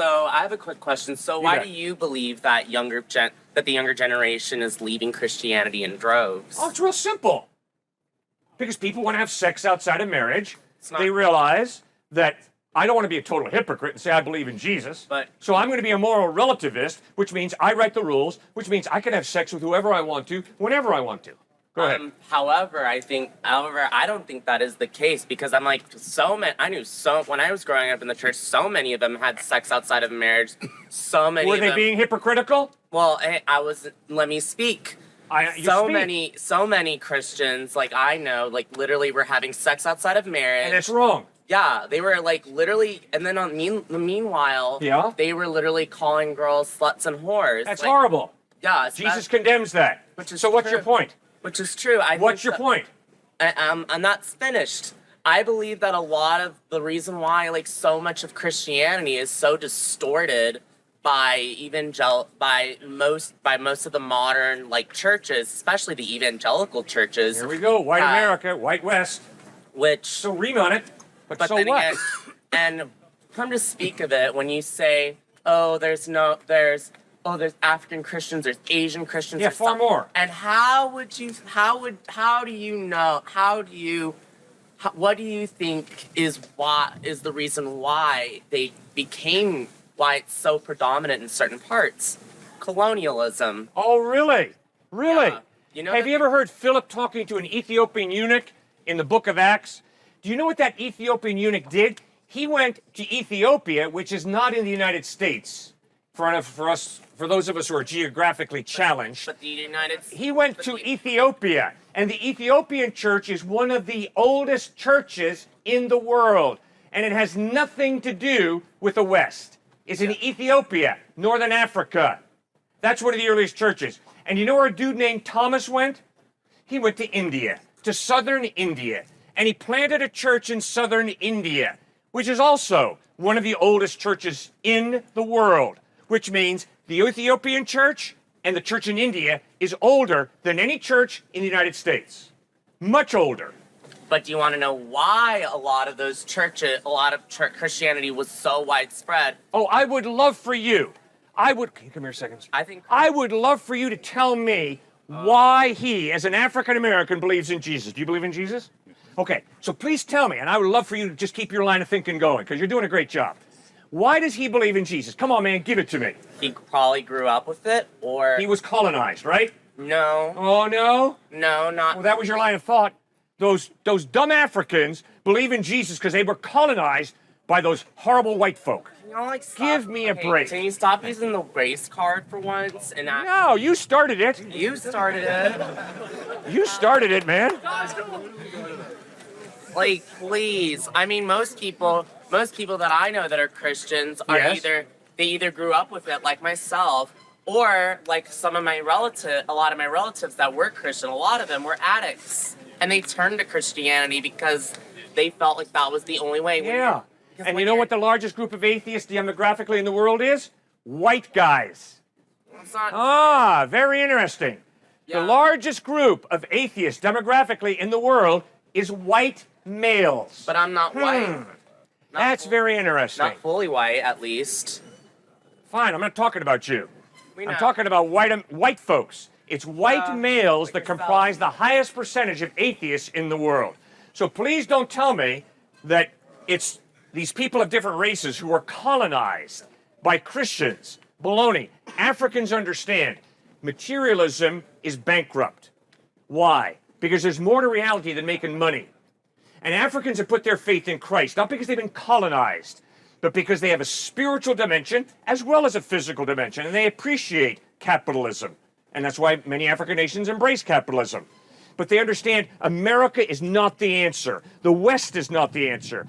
So I have a quick question. So why bet. do you believe that the younger generation is leaving Christianity in droves? Oh, it's real simple. Because people want to have sex outside of marriage. It's not- They realize that I don't want to be a total hypocrite and say I believe in Jesus. But- So I'm going to be a moral relativist, which means I write the rules, which means I can have sex with whoever I want to, whenever I want to. Go ahead. However, I don't think that is the case because I'm like when I was growing up in the church, so many of them had sex outside of marriage. So many Were of they them. being hypocritical? Well, let me speak. So many Christians, like I know, like literally were having sex outside of marriage. And it's wrong. Yeah, they were like literally, and then meanwhile, Yeah? they were literally calling girls sluts and whores. That's like, horrible. Yeah, so Jesus condemns that. Which is So what's your true. point? Which is true. What's your point? I'm not finished. I believe that a lot of the reason why like so much of Christianity is so distorted by most of the modern like churches, especially the evangelical churches. Here we go. White America, white West. Which So ream on it. But so then what? again, and come to speak of it, when you say, oh, there's African Christians, there's Asian Christians. Yeah, there's far more. And what do you think is the reason why why it's so predominant in certain parts? Colonialism. Oh, really? Really? Yeah. You know Have you ever heard Philip talking to an Ethiopian eunuch in the book of Acts? Do you know what that Ethiopian eunuch did? He went to Ethiopia, which is not in the United States. For those of us who are geographically challenged, But the United he went to Ethiopia, and the Ethiopian church is one of the oldest churches in the world, and it has nothing to do with the West. It's in Ethiopia, Northern Africa. That's one of the earliest churches. And you know where a dude named Thomas went? He went to India, to southern India, and he planted a church in southern India, which is also one of the oldest churches in the world, which means the Ethiopian church and the church in India is older than any church in the United States. Much older. But do you want to know why a lot of Christianity was so widespread? Oh, I would love for you. Can you come here a second? I would love for you to tell me why he, as an African American, believes in Jesus. Do you believe in Jesus? Okay, so please tell me, and I would love for you to just keep your line of thinking going, because you're doing a great job. Why does he believe in Jesus? Come on, man, give it to me. He probably grew up with it, or... He was colonized, right? No. Oh, no? No, not... Well, that was your line of thought. Those dumb Africans believe in Jesus because they were colonized by those horrible white folk. You know, like, Give me a break. Can you stop using the race card for once? And No, you started it. You started it. You started it, man. Like, please. I mean, most people that I know that are Christians are Yes. they either grew up with it, like myself, or like a lot of my relatives that were Christian, a lot of them were addicts. And they turned to Christianity because they felt like that was the only way. Yeah. And you know what the largest group of atheists demographically in the world is? White guys. It's not, Ah, very interesting. Yeah. The largest group of atheists demographically in the world is white males. but I'm not white. That's very interesting. Not fully white, at least. Fine, I'm not talking about you. We I'm know. talking about white folks. It's white males like that yourself. comprise the highest percentage of atheists in the world. So please don't tell me that it's these people of different races who are colonized by Christians. Baloney. Africans understand materialism is bankrupt. Why? Because there's more to reality than making money. And Africans have put their faith in Christ, not because they've been colonized, but because they have a spiritual dimension as well as a physical dimension, and they appreciate capitalism. And that's why many African nations embrace capitalism. But they understand America is not the answer. The West is not the answer.